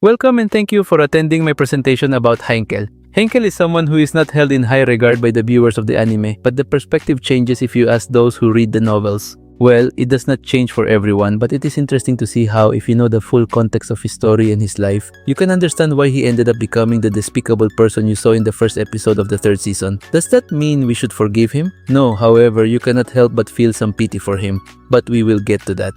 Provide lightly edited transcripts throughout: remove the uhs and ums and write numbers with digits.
Welcome and thank you for attending my presentation about Heinkel. Heinkel is someone who is not held in high regard by the viewers of the anime, but the perspective changes if you ask those who read the novels. Well, it does not change for everyone, but it is interesting to see how, if you know the full context of his story and his life, you can understand why he ended up becoming the despicable person you saw in the first episode of the third season. Does that mean we should forgive him? No, however, you cannot help but feel some pity for him, but we will get to that.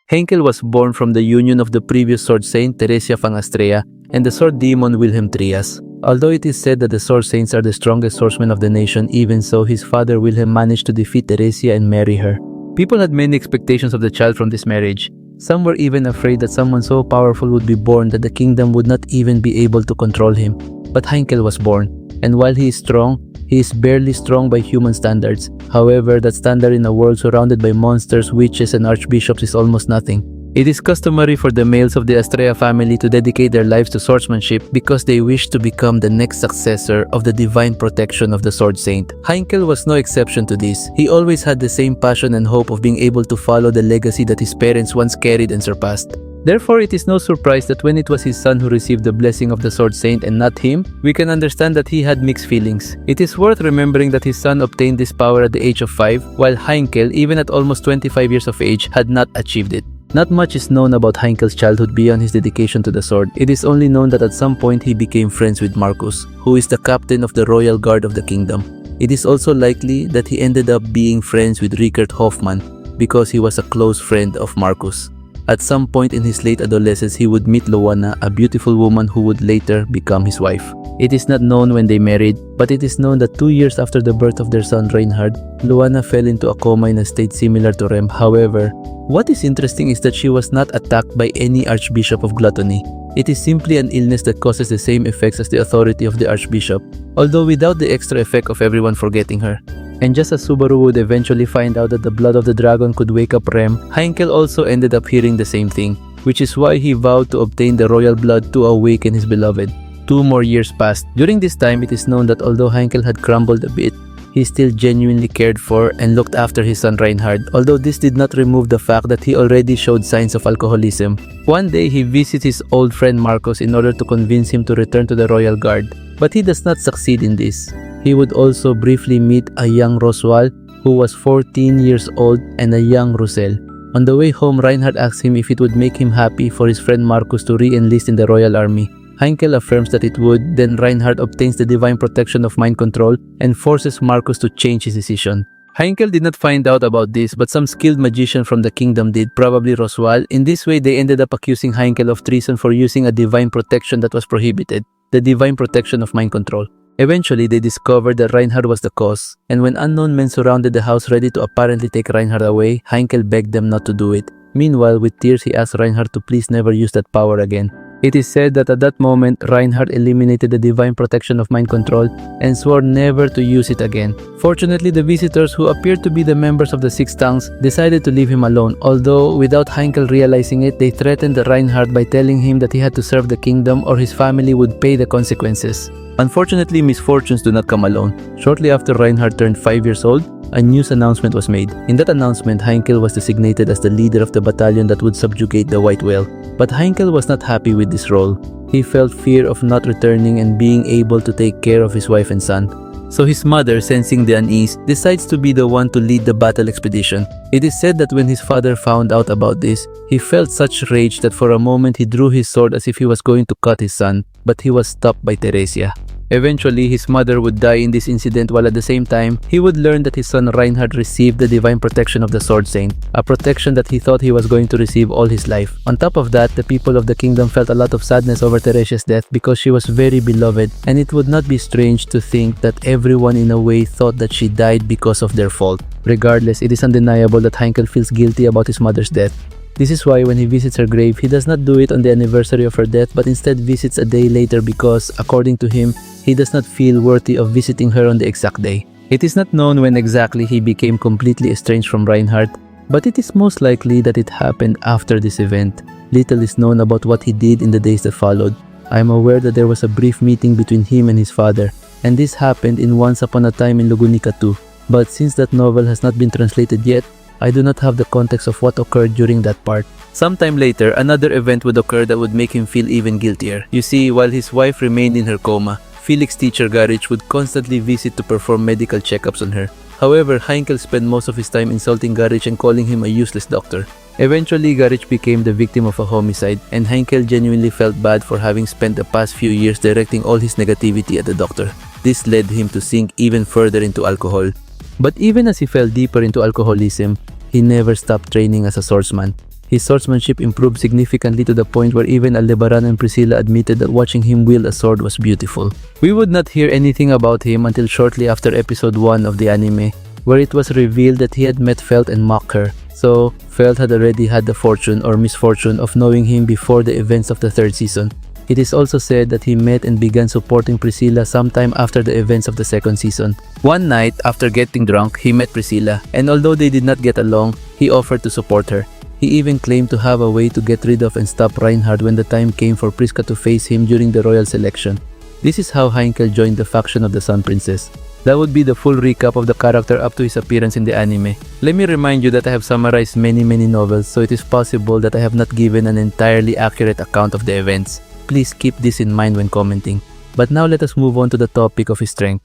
Heinkel was born from the union of the previous sword saint Teresia Fangastrea and the sword demon Wilhelm Trias. Although it is said that the sword saints are the strongest swordsmen of the nation, even so his father Wilhelm managed to defeat Teresia and marry her. People had many expectations of the child from this marriage. Some were even afraid that someone so powerful would be born that the kingdom would not even be able to control him. But Heinkel was born, and while he is strong, he is barely strong by human standards. However, that standard in a world surrounded by monsters, witches, and archbishops is almost nothing. It is customary for the males of the Astrea family to dedicate their lives to swordsmanship because they wish to become the next successor of the divine protection of the sword saint. Heinkel was no exception to this. He always had the same passion and hope of being able to follow the legacy that his parents once carried and surpassed. Therefore, it is no surprise that when it was his son who received the blessing of the sword saint and not him, we can understand that he had mixed feelings. It is worth remembering that his son obtained this power at the age of 5, while Heinkel, even at almost 25 years of age, had not achieved it. Not much is known about Heinkel's childhood beyond his dedication to the sword. It is only known that at some point he became friends with Marcus, who is the captain of the royal guard of the kingdom. It is also likely that he ended up being friends with Rickert Hoffmann because he was a close friend of Marcus. At some point in his late adolescence, he would meet Luana, a beautiful woman who would later become his wife. It is not known when they married, but it is known that 2 years after the birth of their son Reinhard, Luana fell into a coma in a state similar to Rem. However, what is interesting is that she was not attacked by any archbishop of gluttony. It is simply an illness that causes the same effects as the authority of the archbishop, although without the extra effect of everyone forgetting her. And just as Subaru would eventually find out that the blood of the dragon could wake up Rem, Heinkel also ended up hearing the same thing, which is why he vowed to obtain the royal blood to awaken his beloved. 2 more years passed. During this time, it is known that although Heinkel had crumbled a bit, he still genuinely cared for and looked after his son Reinhard, although this did not remove the fact that he already showed signs of alcoholism. One day, he visits his old friend Marcus in order to convince him to return to the royal guard, but he does not succeed in this. He would also briefly meet a young Roswal who was 14 years old and a young Roussel. On the way home, Reinhard asks him if it would make him happy for his friend Marcus to re-enlist in the royal army. Heinkel affirms that it would, then Reinhard obtains the divine protection of mind control and forces Marcus to change his decision. Heinkel did not find out about this, but some skilled magician from the kingdom did, probably Roswal. In this way, they ended up accusing Heinkel of treason for using a divine protection that was prohibited, the divine protection of mind control. Eventually, they discovered that Reinhard was the cause, and when unknown men surrounded the house ready to apparently take Reinhard away, Heinkel begged them not to do it. Meanwhile, with tears, he asked Reinhard to please never use that power again. It is said that at that moment, Reinhard eliminated the divine protection of mind control and swore never to use it again. Fortunately, the visitors, who appeared to be the members of the Six Tongues, decided to leave him alone, although without Heinkel realizing it, they threatened Reinhard by telling him that he had to serve the kingdom or his family would pay the consequences. Unfortunately, misfortunes do not come alone. Shortly after Reinhard turned 5 years old, a news announcement was made. In that announcement, Heinkel was designated as the leader of the battalion that would subjugate the White Whale. But Heinkel was not happy with this role. He felt fear of not returning and being able to take care of his wife and son. So his mother, sensing the unease, decides to be the one to lead the battle expedition. It is said that when his father found out about this, he felt such rage that for a moment he drew his sword as if he was going to cut his son, but he was stopped by Teresia. Eventually, his mother would die in this incident, while at the same time, he would learn that his son Reinhard received the divine protection of the Sword Saint, a protection that he thought he was going to receive all his life. On top of that, the people of the kingdom felt a lot of sadness over Teresia's death because she was very beloved, and it would not be strange to think that everyone in a way thought that she died because of their fault. Regardless, it is undeniable that Heinkel feels guilty about his mother's death. This is why when he visits her grave, he does not do it on the anniversary of her death, but instead visits a day later because, according to him, he does not feel worthy of visiting her on the exact day. It is not known when exactly he became completely estranged from Reinhard, but it is most likely that it happened after this event. Little is known about what he did in the days that followed. I am aware that there was a brief meeting between him and his father, and this happened in Once Upon a Time in Lugunica 2. But since that novel has not been translated yet, I do not have the context of what occurred during that part. Sometime later, another event would occur that would make him feel even guiltier. You see, while his wife remained in her coma, Felix teacher Garich would constantly visit to perform medical checkups on her. However, Heinkel spent most of his time insulting Garich and calling him a useless doctor. Eventually, Garich became the victim of a homicide, and Heinkel genuinely felt bad for having spent the past few years directing all his negativity at the doctor. This led him to sink even further into alcohol. But even as he fell deeper into alcoholism, he never stopped training as a swordsman. His swordsmanship improved significantly to the point where even Aldebaran and Priscilla admitted that watching him wield a sword was beautiful. We would not hear anything about him until shortly after episode 1 of the anime, where it was revealed that he had met Felt and mocked her. So, Felt had already had the fortune or misfortune of knowing him before the events of the 3rd season. It is also said that he met and began supporting Priscilla sometime after the events of the 2nd season. One night, after getting drunk, he met Priscilla, and although they did not get along, he offered to support her. He even claimed to have a way to get rid of and stop Reinhard when the time came for Prisca to face him during the royal selection. This is how Heinkel joined the faction of the Sun Princess. That would be the full recap of the character up to his appearance in the anime. Let me remind you that I have summarized many novels, so it is possible that I have not given an entirely accurate account of the events. Please keep this in mind when commenting. But now let us move on to the topic of his strength.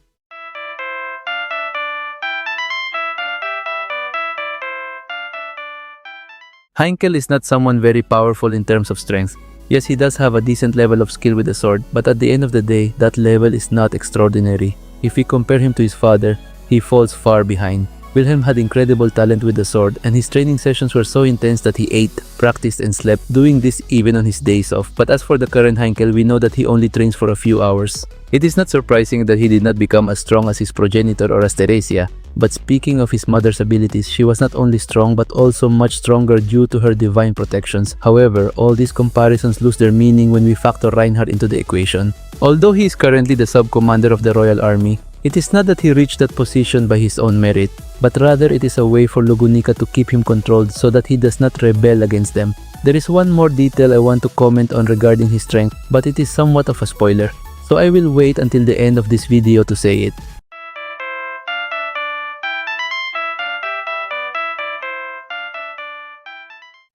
Heinkel is not someone very powerful in terms of strength. Yes, he does have a decent level of skill with the sword, but at the end of the day, that level is not extraordinary. If we compare him to his father, he falls far behind. Wilhelm had incredible talent with the sword, and his training sessions were so intense that he ate, practiced, and slept, doing this even on his days off. But as for the current Heinkel, we know that he only trains for a few hours. It is not surprising that he did not become as strong as his progenitor or as Theresia. But speaking of his mother's abilities, she was not only strong but also much stronger due to her divine protections. However, all these comparisons lose their meaning when we factor Reinhard into the equation. Although he is currently the sub-commander of the Royal Army, it is not that he reached that position by his own merit, but rather it is a way for Lugunica to keep him controlled so that he does not rebel against them. There is one more detail I want to comment on regarding his strength, but it is somewhat of a spoiler, so I will wait until the end of this video to say it.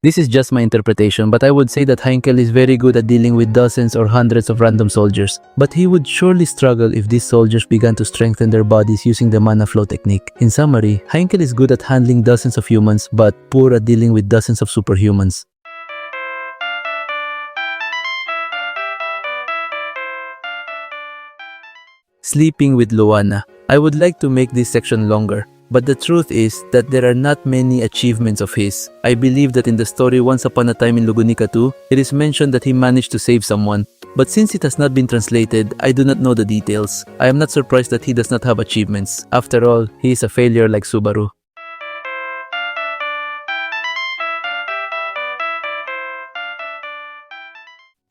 This is just my interpretation, but I would say that Heinkel is very good at dealing with dozens or hundreds of random soldiers. But he would surely struggle if these soldiers began to strengthen their bodies using the mana flow technique. In summary, Heinkel is good at handling dozens of humans, but poor at dealing with dozens of superhumans. Sleeping with Luana. I would like to make this section longer. But the truth is that there are not many achievements of his. I believe that in the story Once Upon a Time in Lugunica 2, it is mentioned that he managed to save someone. But since it has not been translated, I do not know the details. I am not surprised that he does not have achievements. After all, he is a failure like Subaru.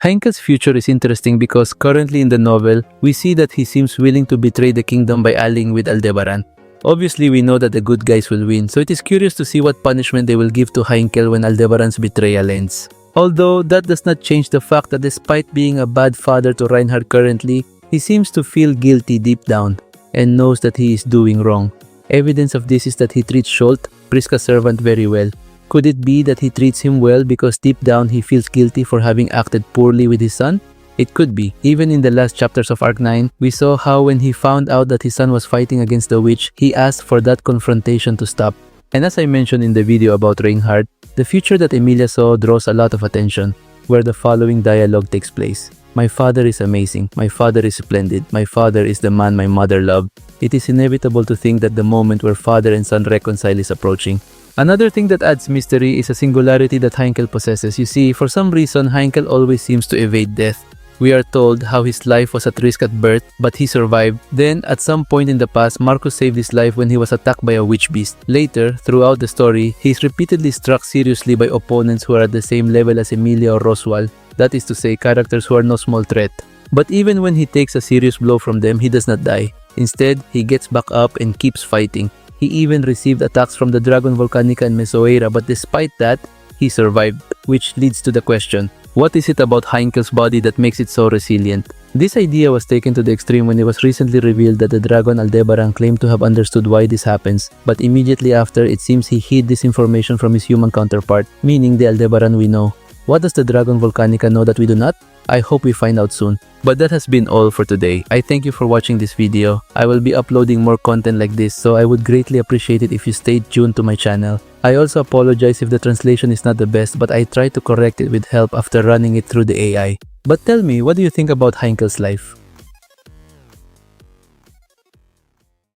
Heinkel's future is interesting because currently in the novel, we see that he seems willing to betray the kingdom by allying with Aldebaran. Obviously, we know that the good guys will win, so it is curious to see what punishment they will give to Heinkel when Aldebaran's betrayal ends. Although, that does not change the fact that despite being a bad father to Reinhard currently, he seems to feel guilty deep down, and knows that he is doing wrong. Evidence of this is that he treats Scholt, Prisca's servant, very well. Could it be that he treats him well because deep down he feels guilty for having acted poorly with his son? It could be. Even in the last chapters of Arc 9, we saw how when he found out that his son was fighting against the witch, he asked for that confrontation to stop. And as I mentioned in the video about Reinhard, the future that Emilia saw draws a lot of attention, where the following dialogue takes place. My father is amazing. My father is splendid. My father is the man my mother loved. It is inevitable to think that the moment where father and son reconcile is approaching. Another thing that adds mystery is a singularity that Heinkel possesses. You see, for some reason, Heinkel always seems to evade death. We are told how his life was at risk at birth, but he survived. Then, at some point in the past, Marcus saved his life when he was attacked by a witch beast. Later, throughout the story, he is repeatedly struck seriously by opponents who are at the same level as Emilia or Roswal. That is to say, characters who are no small threat. But even when he takes a serious blow from them, he does not die. Instead, he gets back up and keeps fighting. He even received attacks from the Dragon Volcanica and Mesoeira, but despite that, he survived. Which leads to the question, what is it about Heinkel's body that makes it so resilient? This idea was taken to the extreme when it was recently revealed that the dragon Aldebaran claimed to have understood why this happens, but immediately after it seems he hid this information from his human counterpart, meaning the Aldebaran we know. What does the Dragon Volcanica know that we do not? I hope we find out soon. But that has been all for today. I thank you for watching this video. I will be uploading more content like this, so I would greatly appreciate it if you stayed tuned to my channel. I also apologize if the translation is not the best, but I try to correct it with help after running it through the AI. But tell me, what do you think about Heinkel's life?